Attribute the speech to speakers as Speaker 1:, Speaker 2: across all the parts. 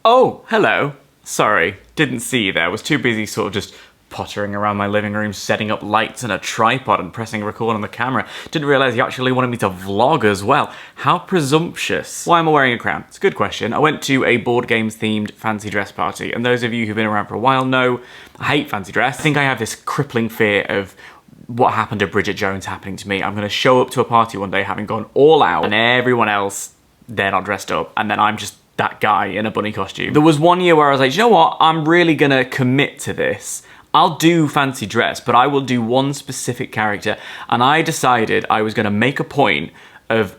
Speaker 1: Oh, hello. Sorry, didn't see you there. I was too busy sort of just pottering around my living room, setting up lights and a tripod and pressing record on the camera. Didn't realise you actually wanted me to vlog as well. How presumptuous. Why am I wearing a crown? It's a good question. I went to a board games themed fancy dress party, and those of you who've been around for a while know I hate fancy dress. I think I have this crippling fear of what happened to Bridget Jones happening to me. I'm gonna show up to a party one day having gone all out and everyone else, they're not dressed up, and then I'm just that guy in a bunny costume. There was one year where I was like, you know what? I'm really gonna commit to this. I'll do fancy dress, but I will do one specific character. And I decided I was gonna make a point of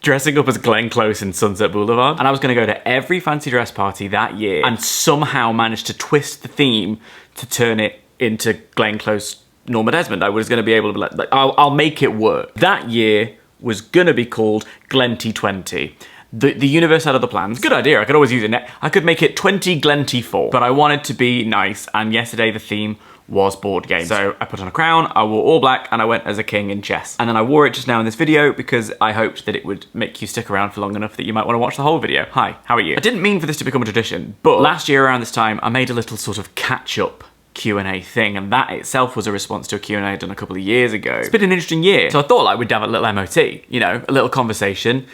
Speaker 1: dressing up as Glenn Close in Sunset Boulevard. And I was gonna go to every fancy dress party that year and somehow manage to twist the theme to turn it into Glenn Close, Norma Desmond. I was gonna be able to be like I'll make it work. That year was gonna be called Glenty 20. The universe had other plans. Good idea, I could always use it. I could make it 20 Glenty 4, but I wanted to be nice, and yesterday the theme was board games. So I put on a crown, I wore all black, and I went as a king in chess. And then I wore it just now in this video because I hoped that it would make you stick around for long enough that you might want to watch the whole video. Hi, how are you? I didn't mean for this to become a tradition, but last year around this time, I made a little sort of catch-up Q&A thing, and that itself was a response to a Q&A I'd done a couple of years ago. It's been an interesting year, so I thought like we'd have a little MOT, you know, a little conversation,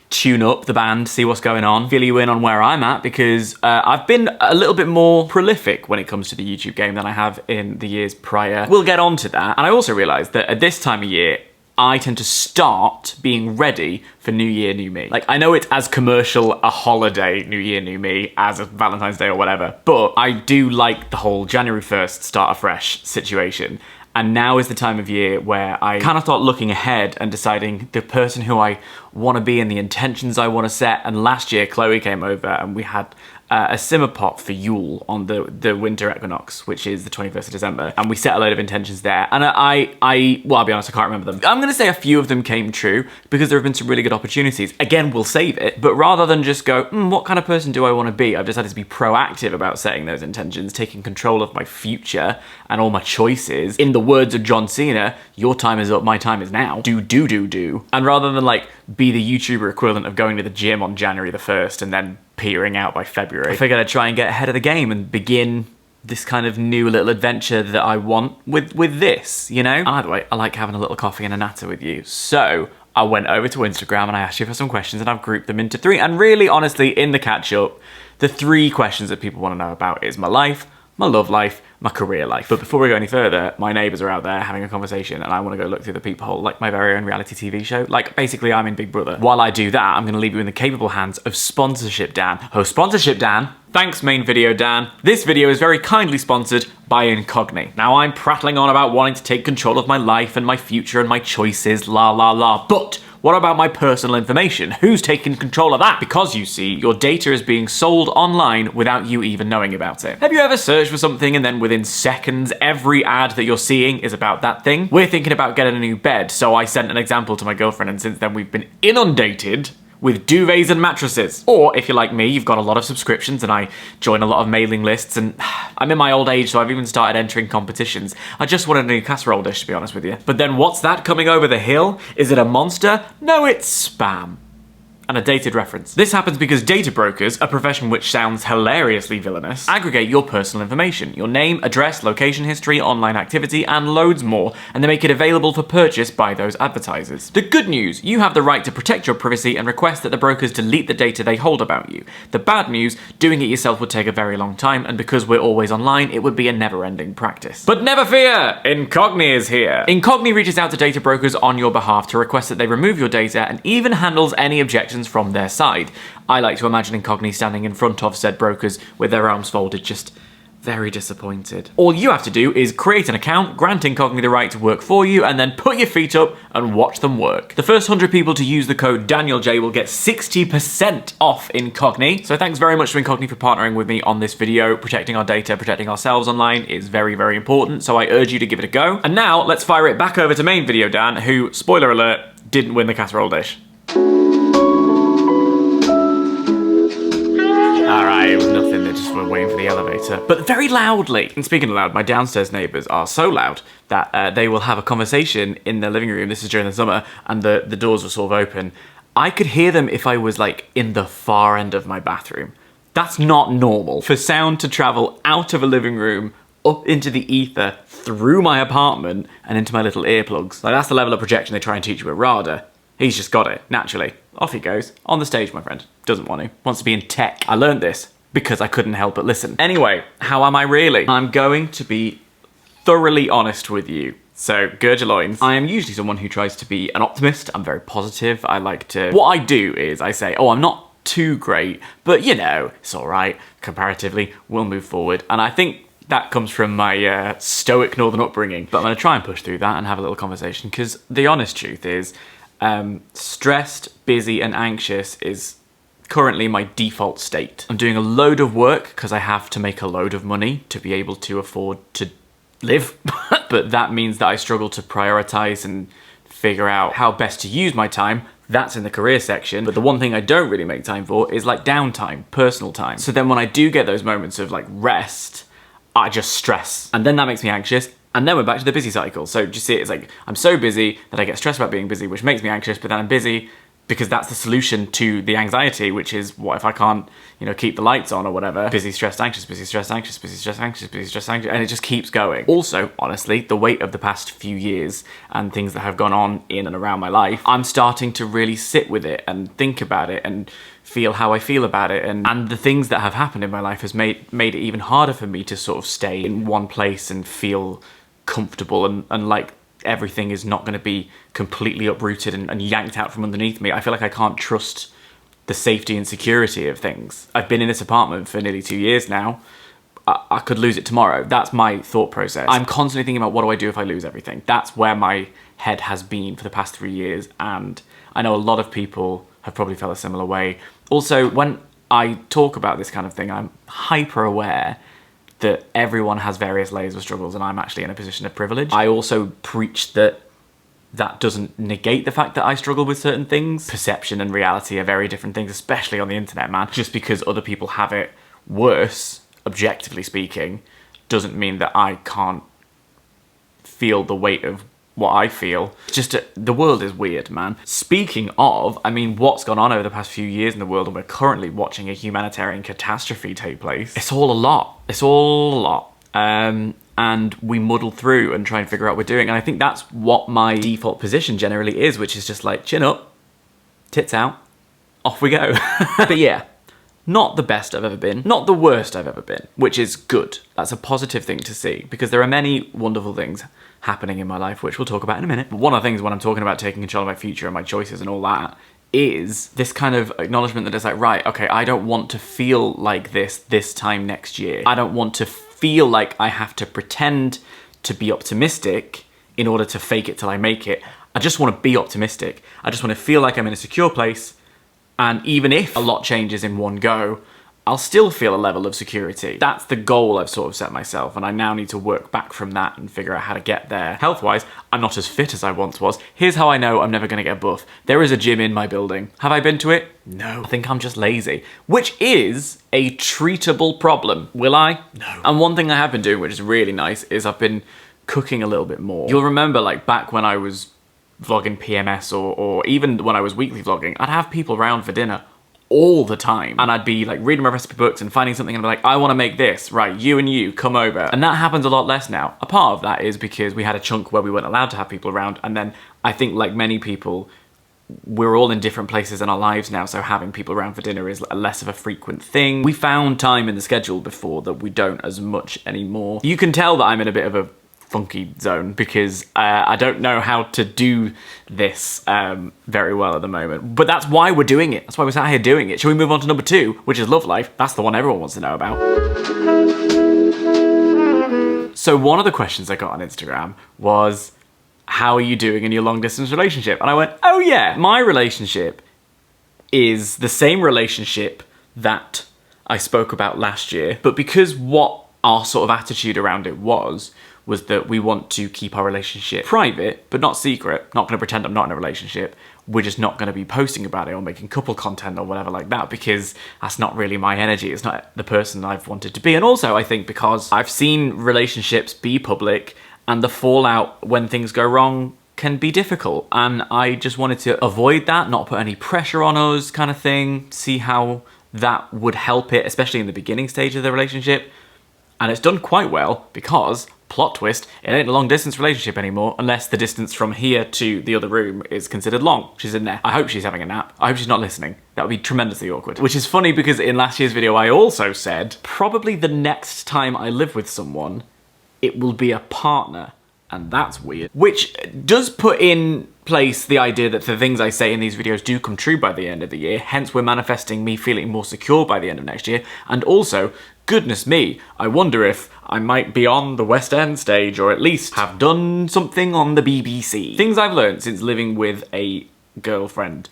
Speaker 1: tune up the band, see what's going on, fill you in on where I'm at, because I've been a little bit more prolific when it comes to the YouTube game than I have in the years prior. We'll get on to that. And I also realised that at this time of year, I tend to start being ready for New Year, New Me. Like, I know it's as commercial a holiday, New Year, New Me, as a Valentine's Day or whatever, but I do like the whole January 1st start afresh situation. And now is the time of year where I kind of start looking ahead and deciding the person who I want to be and the intentions I want to set. And last year, Chloe came over and we had a simmer pot for Yule on the winter equinox, which is the 21st of December. And we set a load of intentions there. And well, I'll be honest, I can't remember them. I'm gonna say a few of them came true because there have been some really good opportunities. Again, we'll save it. But rather than just go, what kind of person do I want to be? I've decided to be proactive about setting those intentions, taking control of my future and all my choices. In the words of John Cena, your time is up, my time is now. Do. And rather than like be the YouTuber equivalent of going to the gym on January the 1st and then petering out by February, I figured I'd try and get ahead of the game and begin this kind of new little adventure that I want with this, you know? And either way, I like having a little coffee and a natter with you. So I went over to Instagram and I asked you for some questions and I've grouped them into 3. And really, honestly, in the catch-up, the 3 questions that people want to know about is my life, my love life, my career life. But before we go any further, my neighbours are out there having a conversation and I want to go look through the peephole like my very own reality TV show. Like, basically, I'm in Big Brother. While I do that, I'm going to leave you in the capable hands of Sponsorship Dan. Oh, Sponsorship Dan. Thanks, main video Dan. This video is very kindly sponsored by Incogni. Now, I'm prattling on about wanting to take control of my life and my future and my choices, la la la, but what about my personal information? Who's taking control of that? Because, you see, your data is being sold online without you even knowing about it. Have you ever searched for something and then within seconds, every ad that you're seeing is about that thing? We're thinking about getting a new bed, so I sent an example to my girlfriend, and since then we've been inundated with duvets and mattresses. Or, if you're like me, you've got a lot of subscriptions and I join a lot of mailing lists, and I'm in my old age, so I've even started entering competitions. I just wanted a new casserole dish, to be honest with you. But then what's that coming over the hill? Is it a monster? No, it's spam. And a dated reference. This happens because data brokers, a profession which sounds hilariously villainous, aggregate your personal information, your name, address, location history, online activity, and loads more, and they make it available for purchase by those advertisers. The good news, you have the right to protect your privacy and request that the brokers delete the data they hold about you. The bad news, doing it yourself would take a very long time, and because we're always online, it would be a never-ending practice. But never fear! Incogni is here! Incogni reaches out to data brokers on your behalf to request that they remove your data and even handles any objections from their side. I like to imagine Incogni standing in front of said brokers with their arms folded, just very disappointed. All you have to do is create an account, grant Incogni the right to work for you, and then put your feet up and watch them work. The first 100 people to use the code DanielJ will get 60% off Incogni. So thanks very much to Incogni for partnering with me on this video. Protecting our data, protecting ourselves online is very, very important, so I urge you to give it a go. And now, let's fire it back over to main video Dan, who, spoiler alert, didn't win the casserole dish. Alright, it was nothing, they just were waiting for the elevator. But very loudly. And speaking of loud, my downstairs neighbours are so loud that they will have a conversation in their living room, this is during the summer, and the doors were sort of open. I could hear them if I was like in the far end of my bathroom. That's not normal. For sound to travel out of a living room, up into the ether, through my apartment, and into my little earplugs. Like, that's the level of projection they try and teach you at RADA. He's just got it, naturally. Off he goes. On the stage, my friend. Doesn't want to. Wants to be in tech. I learned this because I couldn't help but listen. Anyway, how am I really? I'm going to be thoroughly honest with you. So, gird your loins. I am usually someone who tries to be an optimist. I'm very positive. I like to... What I do is I say, oh, I'm not too great, but you know, it's all right. Comparatively, we'll move forward. And I think that comes from my stoic northern upbringing. But I'm going to try and push through that and have a little conversation, because the honest truth is, stressed, busy, and anxious is currently my default state. I'm doing a load of work because I have to make a load of money to be able to afford to live. But that means that I struggle to prioritize and figure out how best to use my time. That's in the career section. But the one thing I don't really make time for is like downtime, personal time. So then when I do get those moments of like rest, I just stress. And then that makes me anxious. And then we're back to the busy cycle. So do you see it? It's like, I'm so busy that I get stressed about being busy, which makes me anxious, but then I'm busy because that's the solution to the anxiety, which is, what if I can't, you know, keep the lights on or whatever? Busy, stressed, anxious, busy, stressed, anxious, busy, stressed, anxious, busy, stressed, anxious, and it just keeps going. Also, honestly, the weight of the past few years and things that have gone on in and around my life, I'm starting to really sit with it and think about it and feel how I feel about it. And the things that have happened in my life has made it even harder for me to sort of stay in one place and feel comfortable and like everything is not going to be completely uprooted and yanked out from underneath me. I feel like I can't trust the safety and security of things. I've been in this apartment for nearly 2 years now. I could lose it tomorrow. That's my thought process. I'm constantly thinking about, what do I do if I lose everything? That's where my head has been for the past 3 years, and I know a lot of people have probably felt a similar way. Also, when I talk about this kind of thing, I'm hyper aware that everyone has various layers of struggles, and I'm actually in a position of privilege. I also preach that that doesn't negate the fact that I struggle with certain things. Perception and reality are very different things, especially on the internet, man. Just because other people have it worse, objectively speaking, doesn't mean that I can't feel the weight of what I feel. Just the world is weird, man. Speaking of, I mean, what's gone on over the past few years in the world, and we're currently watching a humanitarian catastrophe take place. It's all a lot. It's all a lot. And we muddle through and try and figure out what we're doing. And I think that's what my default position generally is, which is just like, chin up, tits out, off we go. But yeah, not the best I've ever been, not the worst I've ever been, which is good. That's a positive thing to see, because there are many wonderful things happening in my life, which we'll talk about in a minute. But one of the things when I'm talking about taking control of my future and my choices and all that is this kind of acknowledgement that it's like, right, okay, I don't want to feel like this time next year. I don't want to feel like I have to pretend to be optimistic in order to fake it till I make it. I just want to be optimistic. I just want to feel like I'm in a secure place, and even if a lot changes in one go, I'll still feel a level of security. That's the goal I've sort of set myself, and I now need to work back from that and figure out how to get there. Health-wise, I'm not as fit as I once was. Here's how I know I'm never gonna get buff. There is a gym in my building. Have I been to it? No. I think I'm just lazy, which is a treatable problem. Will I? No. And one thing I have been doing, which is really nice, is I've been cooking a little bit more. You'll remember, like, back when I was vlogging PMS or even when I was weekly vlogging, I'd have people around for dinner all the time, and I'd be like reading my recipe books and finding something and be like, I want to make this, right, you and you, come over. And that happens a lot less now. A part of that is because we had a chunk where we weren't allowed to have people around, and then I think, like many people, we're all in different places in our lives now, so having people around for dinner is less of a frequent thing. We found time in the schedule before that we don't as much anymore. You can tell that I'm in a bit of a funky zone because I don't know how to do this very well at the moment. But that's why we're doing it. That's why we're sat here doing it. Shall we move on to number 2, which is love life? That's the one everyone wants to know about. So one of the questions I got on Instagram was, how are you doing in your long distance relationship? And I went, oh yeah, my relationship is the same relationship that I spoke about last year. But because what our sort of attitude around it was that we want to keep our relationship private, but not secret. Not gonna pretend I'm not in a relationship. We're just not gonna be posting about it or making couple content or whatever like that, because that's not really my energy. It's not the person I've wanted to be. And also I think because I've seen relationships be public and the fallout when things go wrong can be difficult. And I just wanted to avoid that, not put any pressure on us kind of thing, see how that would help it, especially in the beginning stage of the relationship. And it's done quite well because, plot twist, it ain't a long distance relationship anymore unless the distance from here to the other room is considered long. She's in there. I hope she's having a nap. I hope she's not listening. That would be tremendously awkward. Which is funny because in last year's video I also said, probably the next time I live with someone, it will be a partner. And that's weird. Which does put in place the idea that the things I say in these videos do come true by the end of the year, hence we're manifesting me feeling more secure by the end of next year, and also, goodness me, I wonder if I might be on the West End stage, or at least have done something on the BBC. Things I've learned since living with a girlfriend.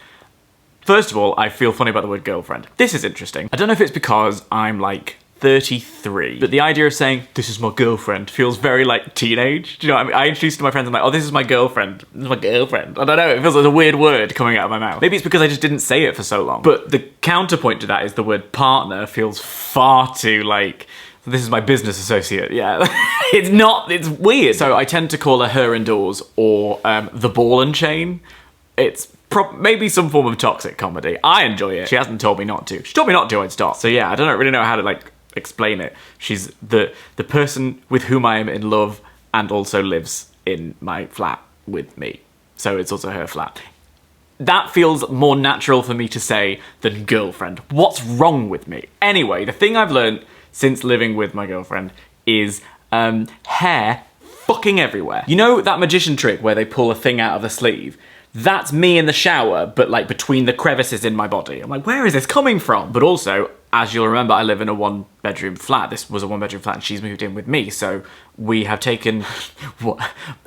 Speaker 1: First of all, I feel funny about the word girlfriend. This is interesting. I don't know if it's because I'm like 33, but the idea of saying, this is my girlfriend, feels very like teenage. Do you know what I mean? I introduced it to my friends, I'm like, oh, this is my girlfriend. This is my girlfriend. I don't know, it feels like a weird word coming out of my mouth. Maybe it's because I just didn't say it for so long. But the counterpoint to that is the word partner feels far too like, this is my business associate, yeah. It's not, it's weird. So I tend to call her indoors, or the ball and chain. It's maybe some form of toxic comedy. I enjoy it. She hasn't told me not to. She told me not to, I'd stop. So yeah, I don't really know how to like explain it. She's the person with whom I am in love and also lives in my flat with me. So it's also her flat. That feels more natural for me to say than girlfriend. What's wrong with me? Anyway, the thing I've learned since living with my girlfriend is hair fucking everywhere. You know that magician trick where they pull a thing out of the sleeve? That's me in the shower, but like between the crevices in my body. I'm like, where is this coming from? But also, as you'll remember, I live in a 1-bedroom flat. This was a 1-bedroom flat and she's moved in with me. So we have taken,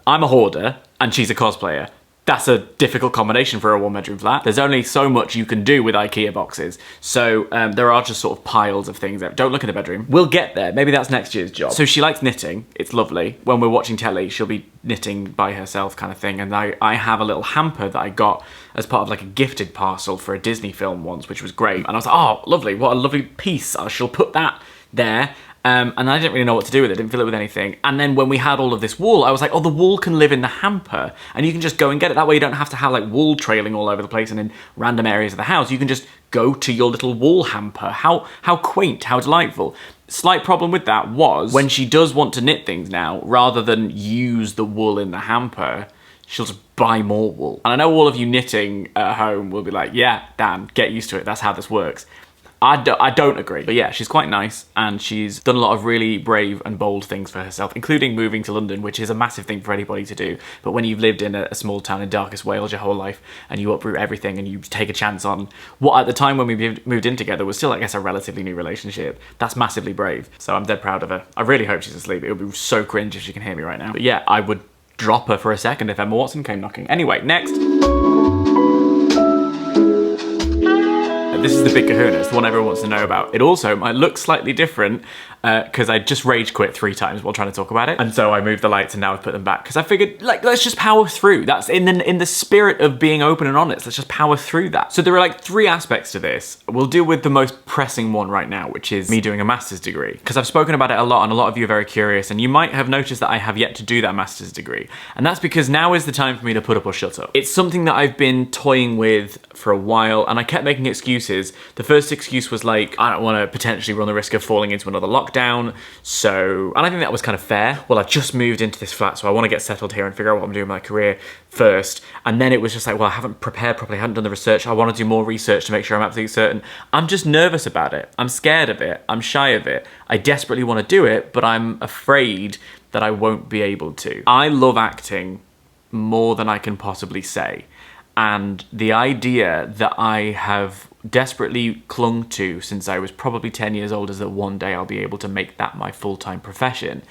Speaker 1: I'm a hoarder and she's a cosplayer. That's a difficult combination for a 1-bedroom flat. There's only so much you can do with IKEA boxes. So there are just sort of piles of things that don't look in the bedroom. We'll get there. Maybe that's next year's job. So she likes knitting. It's lovely. When we're watching telly, she'll be knitting by herself kind of thing. And I have a little hamper that I got as part of like a gifted parcel for a Disney film once, which was great. And I was like, oh, lovely. What a lovely piece. I shall put that there. And I didn't really know what to do with it, didn't fill it with anything. And then when we had all of this wool, I was like, oh, the wool can live in the hamper and you can just go and get it. That way you don't have to have like wool trailing all over the place and in random areas of the house. You can just go to your little wool hamper. How quaint, how delightful. Slight problem with that was when she does want to knit things now, rather than use the wool in the hamper, she'll just buy more wool. And I know all of you knitting at home will be like, yeah, Dan, get used to it. That's how this works. I don't agree. But yeah, she's quite nice and she's done a lot of really brave and bold things for herself, including moving to London, which is a massive thing for anybody to do. But when you've lived in a small town in darkest Wales your whole life and you uproot everything and you take a chance on what at the time when we moved in together was still, I guess, a relatively new relationship, that's massively brave. So I'm dead proud of her. I really hope she's asleep. It would be so cringe if she can hear me right now. But yeah, I would drop her for a second if Emma Watson came knocking. Anyway, next. This is the big kahuna, it's the one everyone wants to know about. It also might look slightly different because I just rage quit 3 times while trying to talk about it. And so I moved the lights and now I've put them back because I figured, like, let's just power through. That's in the spirit of being open and honest. Let's just power through that. So there are like 3 aspects to this. We'll deal with the most pressing one right now, which is me doing a master's degree. Because I've spoken about it a lot and a lot of you are very curious and you might have noticed that I have yet to do that master's degree. And that's because now is the time for me to put up or shut up. It's something that I've been toying with for a while and I kept making excuses. The first excuse was like, I don't want to potentially run the risk of falling into another lockdown. So, and I think that was kind of fair. Well, I've just moved into this flat, so I want to get settled here and figure out what I'm doing in my career first. And then it was just like, well, I haven't prepared properly, I haven't done the research. I want to do more research to make sure I'm absolutely certain. I'm just nervous about it. I'm scared of it. I'm shy of it. I desperately want to do it, but I'm afraid that I won't be able to. I love acting more than I can possibly say. And the idea that I have desperately clung to since I was probably 10 years old is that one day I'll be able to make that my full-time profession.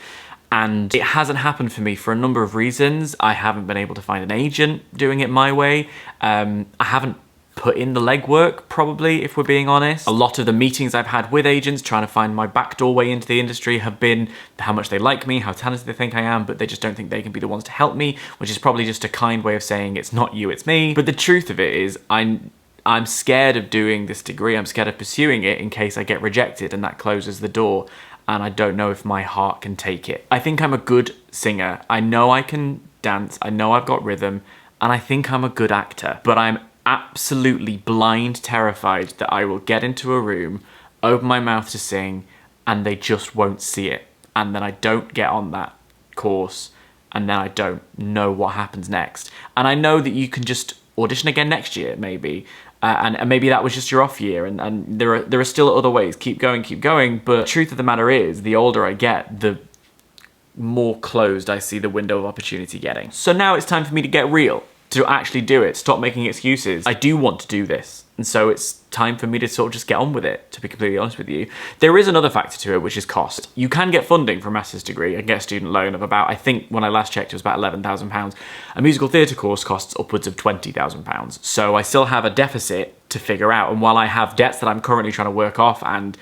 Speaker 1: And it hasn't happened for me for a number of reasons. I haven't been able to find an agent doing it my way. I haven't put in the legwork, probably, if we're being honest. A lot of the meetings I've had with agents trying to find my backdoor way into the industry have been how much they like me, how talented they think I am, but they just don't think they can be the ones to help me, which is probably just a kind way of saying it's not you, it's me. But the truth of it is, I'm scared of doing this degree. I'm scared of pursuing it in case I get rejected and that closes the door. And I don't know if my heart can take it. I think I'm a good singer. I know I can dance. I know I've got rhythm. And I think I'm a good actor. But I'm absolutely blind terrified that I will get into a room, open my mouth to sing, and they just won't see it. And then I don't get on that course, and then I don't know what happens next. And I know that you can just audition again next year, maybe. And maybe that was just your off year, and there are still other ways. Keep going. But the truth of the matter is, the older I get, the more closed I see the window of opportunity getting. So now it's time for me to get real, to actually do it, stop making excuses. I do want to do this, and so it's time for me to sort of just get on with it, to be completely honest with you. There is another factor to it, which is cost. You can get funding for a master's degree and get a student loan of about, I think when I last checked, it was about £11,000. A musical theatre course costs upwards of £20,000. So I still have a deficit to figure out, and while I have debts that I'm currently trying to work off and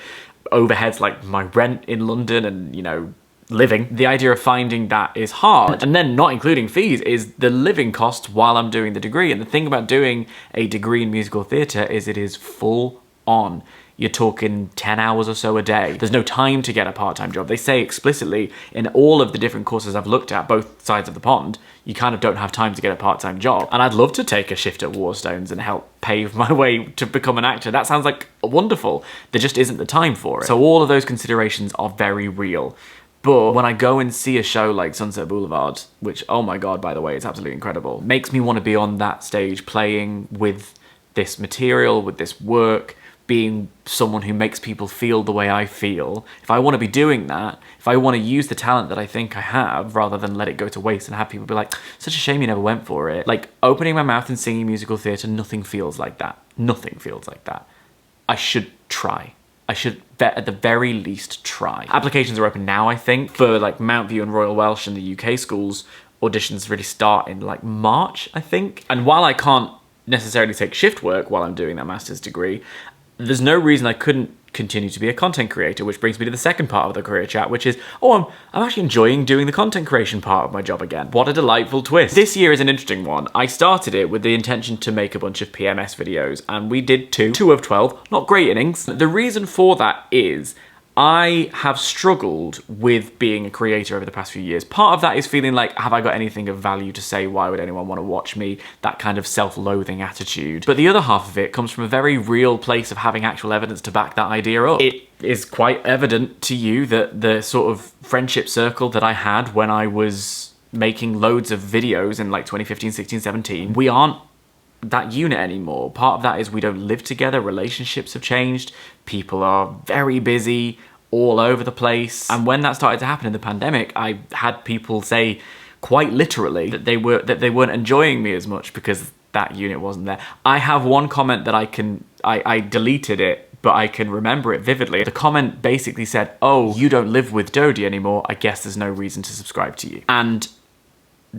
Speaker 1: overheads like my rent in London and, you know, living, the idea of finding that is hard. And then not including fees is the living cost while I'm doing the degree. And the thing about doing a degree in musical theatre is it is full on. You're talking 10 hours or so a day. There's no time to get a part-time job. They say explicitly in all of the different courses I've looked at, both sides of the pond, you kind of don't have time to get a part-time job. And I'd love to take a shift at Warstones and help pave my way to become an actor. That sounds like wonderful. There just isn't the time for it. So all of those considerations are very real. But when I go and see a show like Sunset Boulevard, which, oh my God, by the way, it's absolutely incredible, makes me want to be on that stage playing with this material, with this work, being someone who makes people feel the way I feel. If I want to be doing that, if I want to use the talent that I think I have, rather than let it go to waste and have people be like, such a shame you never went for it. Like, opening my mouth and singing musical theatre, nothing feels like that. Nothing feels like that. I should try. I should, at the very least, try. Applications are open now, I think, for like Mount View and Royal Welsh and the UK schools. Auditions really start in like March, I think. And while I can't necessarily take shift work while I'm doing that master's degree, there's no reason I couldn't continue to be a content creator, which brings me to the second part of the career chat, which is, I'm actually enjoying doing the content creation part of my job again. What a delightful twist. This year is an interesting one. I started it with the intention to make a bunch of PMS videos, and we did two of 12, not great innings. The reason for that is I have struggled with being a creator over the past few years. Part of that is feeling like, have I got anything of value to say? Why would anyone want to watch me? That kind of self-loathing attitude. But the other half of it comes from a very real place of having actual evidence to back that idea up. It is quite evident to you that the sort of friendship circle that I had when I was making loads of videos in like 2015, 16, 17, we aren't that unit anymore. Part of that is we don't live together, relationships have changed, people are very busy all over the place. And when that started to happen in the pandemic, I had people say quite literally that they weren't enjoying me as much because that unit wasn't there. I have one comment that I deleted it, but I can remember it vividly. The comment basically said, "Oh, you don't live with Dodie anymore, I guess there's no reason to subscribe to you." And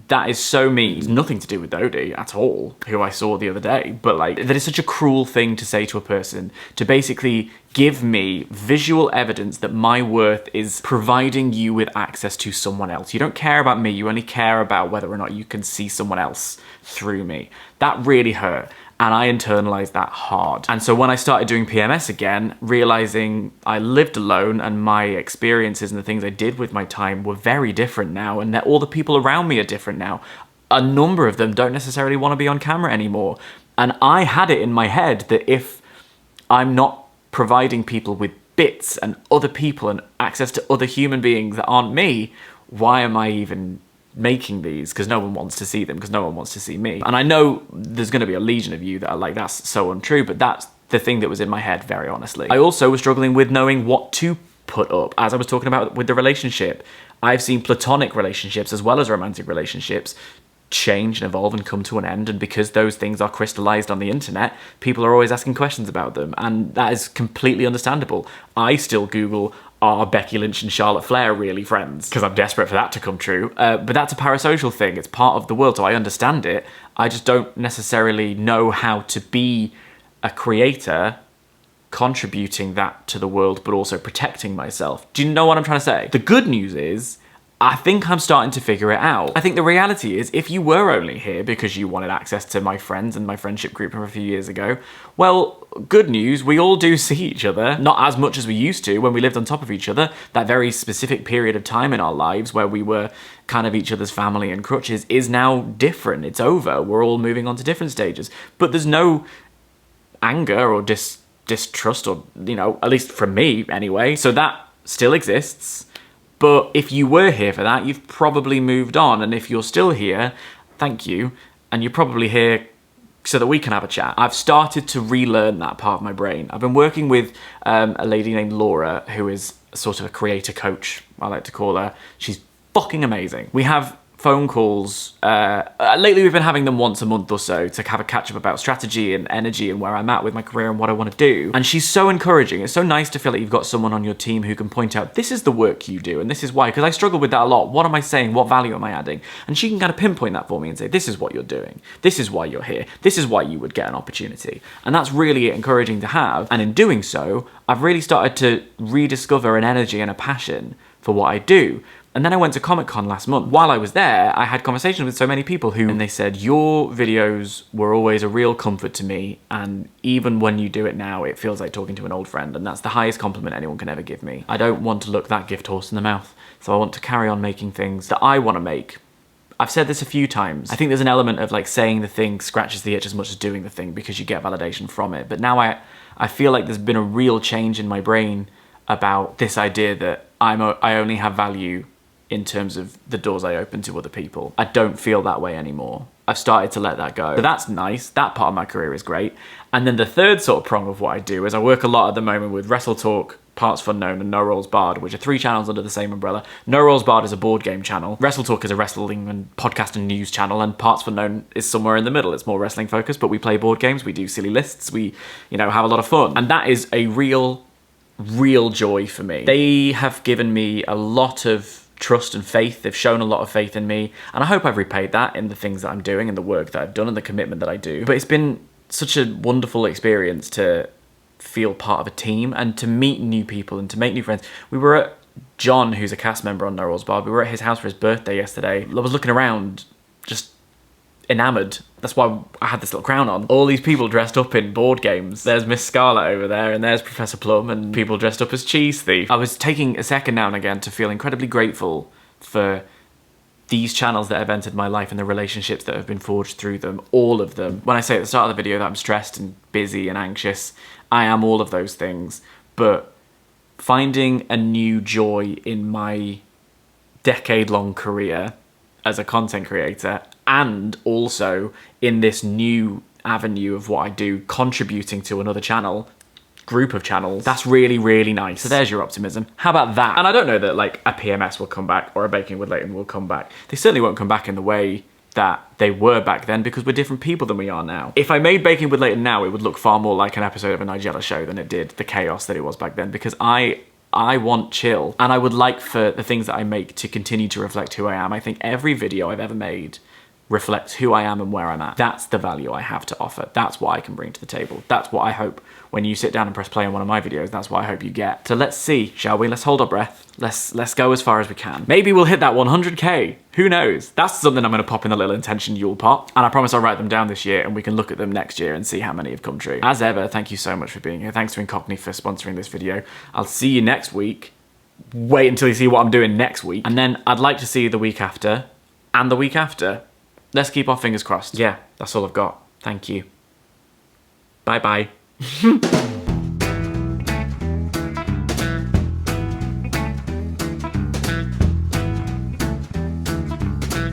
Speaker 1: that is so mean. It's nothing to do with Dodie at all, who I saw the other day, but like, that is such a cruel thing to say to a person, to basically give me visual evidence that my worth is providing you with access to someone else. You don't care about me, you only care about whether or not you can see someone else through me. That really hurt. And I internalized that hard. And so when I started doing PMS again, realizing I lived alone and my experiences and the things I did with my time were very different now, and that all the people around me are different now. A number of them don't necessarily want to be on camera anymore. And I had it in my head that if I'm not providing people with bits and other people and access to other human beings that aren't me, why am I even making these? Because no one wants to see them, because no one wants to see me. And I know there's going to be a legion of you that are like, that's so untrue, but that's the thing that was in my head, very honestly. I also was struggling with knowing what to put up. As I was talking about with the relationship, I've seen platonic relationships as well as romantic relationships change and evolve and come to an end, and because those things are crystallized on the internet, people are always asking questions about them, and that is completely understandable. I still Google, are Becky Lynch and Charlotte Flair really friends? Because I'm desperate for that to come true. But that's a parasocial thing. It's part of the world, so I understand it. I just don't necessarily know how to be a creator contributing that to the world, but also protecting myself. Do you know what I'm trying to say? The good news is, I think I'm starting to figure it out. I think the reality is, if you were only here because you wanted access to my friends and my friendship group from a few years ago, well, good news, we all do see each other, not as much as we used to when we lived on top of each other. That very specific period of time in our lives where we were kind of each other's family and crutches is now different. It's over. We're all moving on to different stages. But there's no anger or distrust, or, you know, at least from me anyway. So that still exists. But if you were here for that, you've probably moved on. And if you're still here, thank you. And you're probably here so that we can have a chat. I've started to relearn that part of my brain. I've been working with a lady named Laura, who is sort of a creator coach, I like to call her. She's fucking amazing. We have phone calls. Lately we've been having them once a month or so to have a catch up about strategy and energy and where I'm at with my career and what I want to do. And she's so encouraging. It's so nice to feel like you've got someone on your team who can point out, this is the work you do and this is why, because I struggle with that a lot. What am I saying? What value am I adding? And she can kind of pinpoint that for me and say, this is what you're doing. This is why you're here. This is why you would get an opportunity. And that's really encouraging to have. And in doing so, I've really started to rediscover an energy and a passion for what I do. And then I went to Comic-Con last month. While I was there, I had conversations with so many people and they said, your videos were always a real comfort to me, and even when you do it now, it feels like talking to an old friend, and that's the highest compliment anyone can ever give me. I don't want to look that gift horse in the mouth, so I want to carry on making things that I want to make. I've said this a few times. I think there's an element of like saying the thing scratches the itch as much as doing the thing because you get validation from it. But now I feel like there's been a real change in my brain about this idea that I only have value in terms of the doors I open to other people. I don't feel that way anymore. I've started to let that go. So that's nice. That part of my career is great. And then the third sort of prong of what I do is I work a lot at the moment with Wrestle Talk, Parts Fun Known, and No Rolls Barred, which are 3 channels under the same umbrella. No Rolls Barred is a board game channel. Wrestle Talk is a wrestling and podcast and news channel, and Parts Fun Known is somewhere in the middle. It's more wrestling focused, but we play board games, we do silly lists, we, you know, have a lot of fun. And that is a real joy for me. They have given me a lot of trust and faith. They've shown a lot of faith in me, and I hope I've repaid that in the things that I'm doing and the work that I've done and the commitment that I do. But it's been such a wonderful experience to feel part of a team and to meet new people and to make new friends. We were at John, who's a cast member on No Rolls Barred, we were at his house for his birthday yesterday. I was looking around just enamoured. That's why I had this little crown on. All these people dressed up in board games. There's Miss Scarlet over there, and there's Professor Plum, and people dressed up as Cheese Thief. I was taking a second now and again to feel incredibly grateful for these channels that have entered my life and the relationships that have been forged through them, all of them. When I say at the start of the video that I'm stressed and busy and anxious, I am all of those things, but finding a new joy in my decade-long career as a content creator, and also in this new avenue of what I do, contributing to another channel, group of channels, that's really, really nice. So there's your optimism. How about that? And I don't know that like a PMS will come back or a Baking with Leighton will come back. They certainly won't come back in the way that they were back then because we're different people than we are now. If I made Baking with Leighton now, it would look far more like an episode of a Nigella show than it did the chaos that it was back then, because I want chill, and I would like for the things that I make to continue to reflect who I am. I think every video I've ever made reflects who I am and where I'm at. That's the value I have to offer. That's what I can bring to the table. That's what I hope when you sit down and press play on one of my videos, that's what I hope you get. So let's see, shall we? Let's hold our breath. Let's go as far as we can. Maybe we'll hit that 100K. Who knows? That's something I'm gonna pop in the little intention Yule pot. And I promise I'll write them down this year and we can look at them next year and see how many have come true. As ever, thank you so much for being here. Thanks to Incognito for sponsoring this video. I'll see you next week. Wait until you see what I'm doing next week. And then I'd like to see you the week after and the week after. Let's keep our fingers crossed. Yeah, that's all I've got. Thank you. Bye-bye.